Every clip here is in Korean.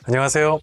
안녕하세요.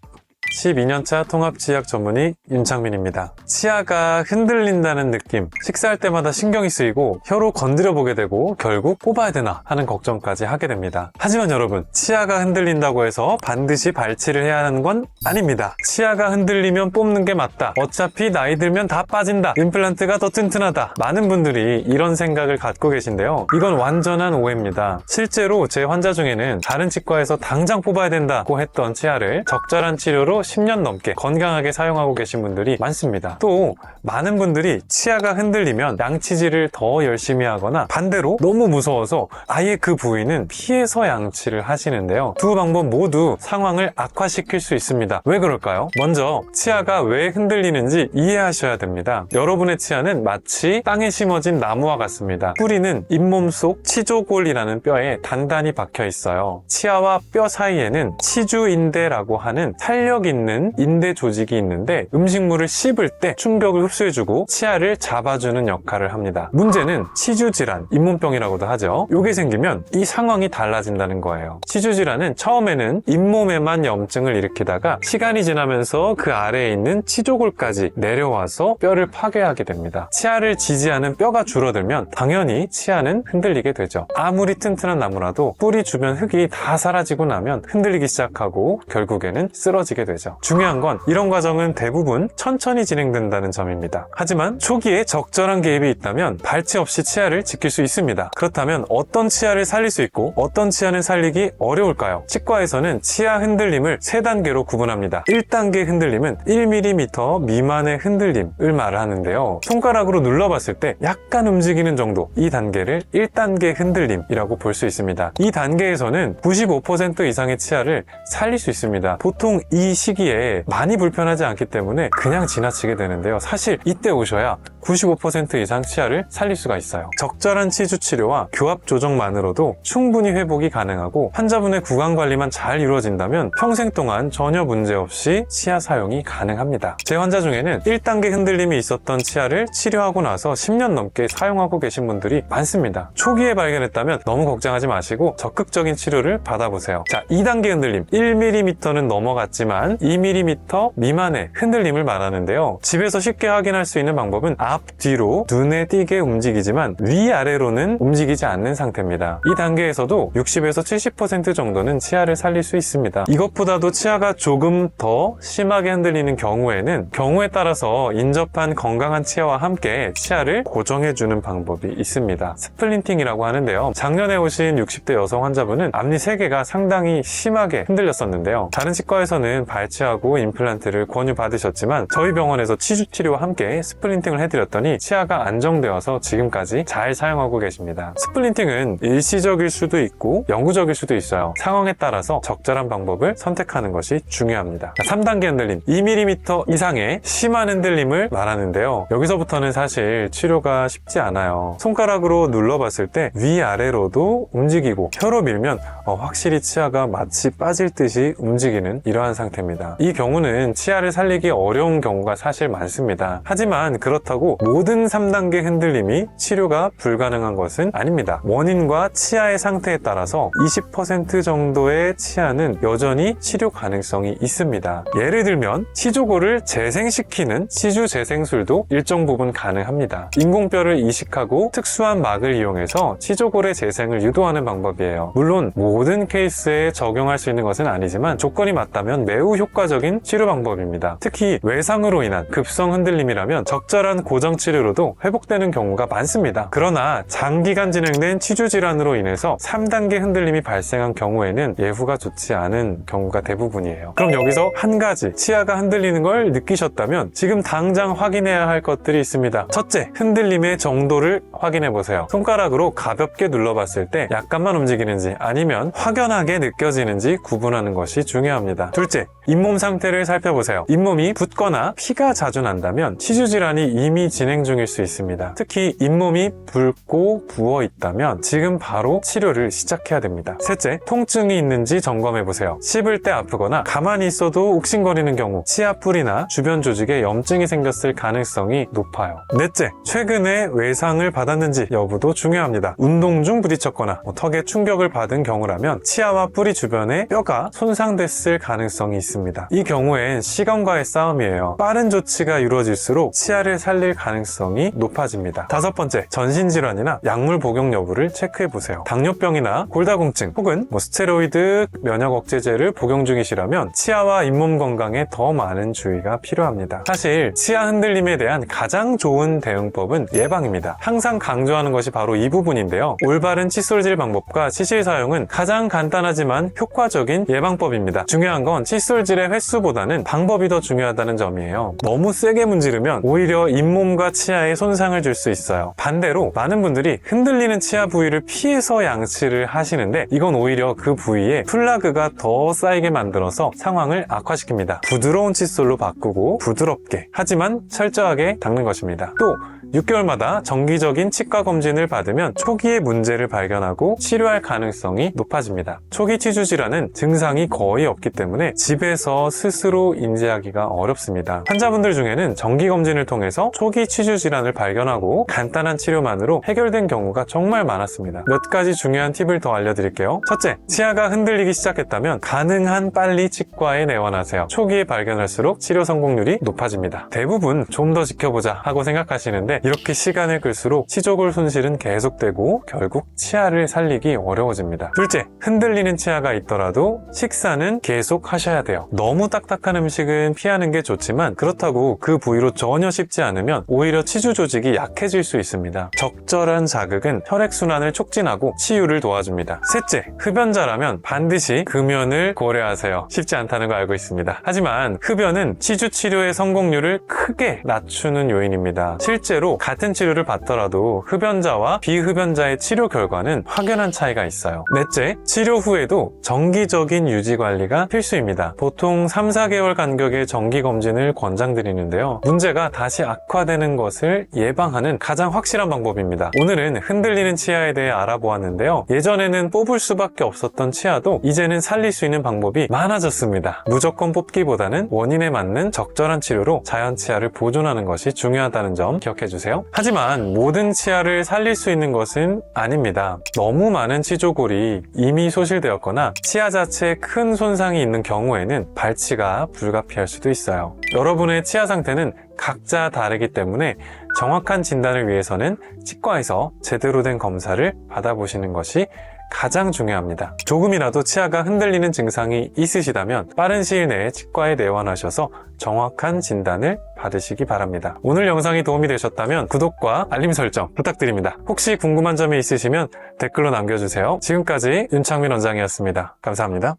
12년차 통합치약 전문의 윤창민입니다. 치아가 흔들린다는 느낌, 식사할 때마다 신경이 쓰이고 혀로 건드려 보게 되고 결국 뽑아야 되나 하는 걱정까지 하게 됩니다. 하지만 여러분, 치아가 흔들린다고 해서 반드시 발치를 해야 하는 건 아닙니다. 치아가 흔들리면 뽑는 게 맞다. 어차피 나이 들면 다 빠진다. 임플란트가 더 튼튼하다. 많은 분들이 이런 생각을 갖고 계신데요. 이건 완전한 오해입니다. 실제로 제 환자 중에는 다른 치과에서 당장 뽑아야 된다고 했던 치아를 적절한 치료로 10년 넘게 건강하게 사용하고 계신 분들이 많습니다. 또 많은 분들이 치아가 흔들리면 양치질을 더 열심히 하거나 반대로 너무 무서워서 아예 그 부위는 피해서 양치를 하시는데요. 두 방법 모두 상황을 악화시킬 수 있습니다. 왜 그럴까요? 먼저 치아가 왜 흔들리는지 이해하셔야 됩니다. 여러분의 치아는 마치 땅에 심어진 나무와 같습니다. 뿌리는 잇몸 속 치조골이라는 뼈에 단단히 박혀 있어요. 치아와 뼈 사이에는 치주인대라고 하는 탄력 있는 인대 조직이 있는데 음식물을 씹을 때 충격을 흡수해주고 치아를 잡아주는 역할을 합니다. 문제는 치주질환, 잇몸병이라고도 하죠. 이게 생기면 이 상황이 달라진다는 거예요. 치주질환은 처음에는 잇몸에만 염증을 일으키다가 시간이 지나면서 그 아래에 있는 치조골까지 내려와서 뼈를 파괴하게 됩니다. 치아를 지지하는 뼈가 줄어들면 당연히 치아는 흔들리게 되죠. 아무리 튼튼한 나무라도 뿌리 주변 흙이 다 사라지고 나면 흔들리기 시작하고 결국에는 쓰러지게 되죠. 중요한 건 이런 과정은 대부분 천천히 진행된다는 점입니다. 하지만 초기에 적절한 개입이 있다면 발치 없이 치아를 지킬 수 있습니다. 그렇다면 어떤 치아를 살릴 수 있고 어떤 치아는 살리기 어려울까요? 치과에서는 치아 흔들림을 3단계로 구분합니다. 1단계 흔들림은 1mm 미만의 흔들림을 말하는데요. 손가락으로 눌러봤을 때 약간 움직이는 정도, 이 단계를 1단계 흔들림이라고 볼 수 있습니다. 이 단계에서는 95% 이상의 치아를 살릴 수 있습니다. 보통 이 시기에 많이 불편하지 않기 때문에 그냥 지나치게 되는데요. 사실 이때 오셔야 95% 이상 치아를 살릴 수가 있어요. 적절한 치주 치료와 교합 조정만으로도 충분히 회복이 가능하고 환자분의 구강 관리만 잘 이루어진다면 평생 동안 전혀 문제 없이 치아 사용이 가능합니다. 제 환자 중에는 1단계 흔들림이 있었던 치아를 치료하고 나서 10년 넘게 사용하고 계신 분들이 많습니다. 초기에 발견했다면 너무 걱정하지 마시고 적극적인 치료를 받아보세요. 자, 2단계 흔들림, 1mm는 넘어갔지만 2mm 미만의 흔들림을 말하는데요. 집에서 쉽게 확인할 수 있는 방법은 앞뒤로 눈에 띄게 움직이지만 위아래로는 움직이지 않는 상태입니다. 이 단계에서도 60에서 70% 정도는 치아를 살릴 수 있습니다. 이것보다도 치아가 조금 더 심하게 흔들리는 경우에 따라서 인접한 건강한 치아와 함께 치아를 고정해주는 방법이 있습니다. 스플린팅이라고 하는데요. 작년에 오신 60대 여성 환자분은 앞니 3개가 상당히 심하게 흔들렸었는데요. 다른 치과에서는 발치하고 임플란트를 권유받으셨지만 저희 병원에서 치주치료와 함께 스플린팅을 해드렸더니 치아가 안정되어서 지금까지 잘 사용하고 계십니다. 스플린팅은 일시적일 수도 있고 영구적일 수도 있어요. 상황에 따라서 적절한 방법을 선택하는 것이 중요합니다. 3단계 흔들림, 2mm 이상의 심한 흔들림을 말하는데요. 여기서부터는 사실 치료가 쉽지 않아요. 손가락으로 눌러봤을 때 위아래로도 움직이고 혀로 밀면 확실히 치아가 마치 빠질 듯이 움직이는 이러한 상태입니다. 이 경우는 치아를 살리기 어려운 경우가 사실 많습니다. 하지만 그렇다고 모든 3단계 흔들림이 치료가 불가능한 것은 아닙니다. 원인과 치아의 상태에 따라서 20% 정도의 치아는 여전히 치료 가능성이 있습니다. 예를 들면 치조골을 재생시키는 치주재생술도 일정 부분 가능합니다. 인공뼈를 이식하고 특수한 막을 이용해서 치조골의 재생을 유도하는 방법이에요. 물론 모든 케이스에 적용할 수 있는 것은 아니지만 조건이 맞다면 매우 효과적인 치료 방법입니다. 특히 외상으로 인한 급성 흔들림이라면 적절한 고정 치료로도 회복되는 경우가 많습니다. 그러나 장기간 진행된 치주 질환으로 인해서 3단계 흔들림이 발생한 경우에는 예후가 좋지 않은 경우가 대부분이에요. 그럼 여기서 한 가지, 치아가 흔들리는 걸 느끼셨다면 지금 당장 확인해야 할 것들이 있습니다. 첫째, 흔들림의 정도를 확인해 보세요. 손가락으로 가볍게 눌러봤을 때 약간만 움직이는지 아니면 확연하게 느껴지는지 구분하는 것이 중요합니다. 둘째, 잇몸 상태를 살펴보세요. 잇몸이 붓거나 피가 자주 난다면 치주 질환이 이미 진행 중일 수 있습니다. 특히 잇몸이 붉고 부어 있다면 지금 바로 치료를 시작해야 됩니다. 셋째, 통증이 있는지 점검해보세요. 씹을 때 아프거나 가만히 있어도 욱신거리는 경우 치아 뿌리나 주변 조직에 염증이 생겼을 가능성이 높아요. 넷째, 최근에 외상을 받았 받았는지 여부도 중요합니다. 운동 중 부딪혔거나 턱에 충격을 받은 경우라면 치아와 뿌리 주변에 뼈가 손상됐을 가능성이 있습니다. 이 경우엔 시간과의 싸움이에요. 빠른 조치가 이루어질수록 치아를 살릴 가능성이 높아집니다. 다섯 번째, 전신질환이나 약물 복용 여부를 체크해보세요. 당뇨병이나 골다공증 혹은 스테로이드, 면역 억제제를 복용 중이시라면 치아와 잇몸 건강에 더 많은 주의가 필요합니다. 사실 치아 흔들림에 대한 가장 좋은 대응법은 예방입니다. 항상 강조하는 것이 바로 이 부분인데요. 올바른 칫솔질 방법과 치실 사용은 가장 간단하지만 효과적인 예방법입니다. 중요한 건 칫솔질의 횟수보다는 방법이 더 중요하다는 점이에요. 너무 세게 문지르면 오히려 잇몸과 치아에 손상을 줄 수 있어요. 반대로 많은 분들이 흔들리는 치아 부위를 피해서 양치를 하시는데 이건 오히려 그 부위에 플라그가 더 쌓이게 만들어서 상황을 악화시킵니다. 부드러운 칫솔로 바꾸고 부드럽게 하지만 철저하게 닦는 것입니다. 또 6개월마다 정기적인 치과 검진을 받으면 초기의 문제를 발견하고 치료할 가능성이 높아집니다. 초기 치주 질환은 증상이 거의 없기 때문에 집에서 스스로 인지하기가 어렵습니다. 환자분들 중에는 정기 검진을 통해서 초기 치주 질환을 발견하고 간단한 치료만으로 해결된 경우가 정말 많았습니다. 몇 가지 중요한 팁을 더 알려드릴게요. 첫째, 치아가 흔들리기 시작했다면 가능한 빨리 치과에 내원하세요. 초기에 발견할수록 치료 성공률이 높아집니다. 대부분 좀 더 지켜보자 하고 생각하시는데 이렇게 시간을 끌수록 치조골 손실은 계속되고 결국 치아를 살리기 어려워집니다. 둘째, 흔들리는 치아가 있더라도 식사는 계속 하셔야 돼요. 너무 딱딱한 음식은 피하는 게 좋지만 그렇다고 그 부위로 전혀 씹지 않으면 오히려 치주 조직이 약해질 수 있습니다. 적절한 자극은 혈액순환을 촉진하고 치유를 도와줍니다. 셋째, 흡연자라면 반드시 금연을 고려하세요. 쉽지 않다는 거 알고 있습니다. 하지만 흡연은 치주 치료의 성공률을 크게 낮추는 요인입니다. 실제로 같은 치료를 받더라도 흡연자와 비흡연자의 치료 결과는 확연한 차이가 있어요. 넷째, 치료 후에도 정기적인 유지 관리가 필수입니다. 보통 3-4개월 간격의 정기 검진을 권장드리는데요. 문제가 다시 악화되는 것을 예방하는 가장 확실한 방법입니다. 오늘은 흔들리는 치아에 대해 알아보았는데요. 예전에는 뽑을 수밖에 없었던 치아도 이제는 살릴 수 있는 방법이 많아졌습니다. 무조건 뽑기보다는 원인에 맞는 적절한 치료로 자연 치아를 보존하는 것이 중요하다는 점 기억해주세요. 하지만 모든 치아를 살릴 수 있는 것은 아닙니다. 너무 많은 치조골이 이미 소실되었거나 치아 자체에 큰 손상이 있는 경우에는 발치가 불가피할 수도 있어요. 여러분의 치아 상태는 각자 다르기 때문에 정확한 진단을 위해서는 치과에서 제대로 된 검사를 받아보시는 것이 가장 중요합니다. 조금이라도 치아가 흔들리는 증상이 있으시다면 빠른 시일 내에 치과에 내원하셔서 정확한 진단을 받으시기 바랍니다. 오늘 영상이 도움이 되셨다면 구독과 알림 설정 부탁드립니다. 혹시 궁금한 점이 있으시면 댓글로 남겨주세요. 지금까지 윤창민 원장이었습니다. 감사합니다.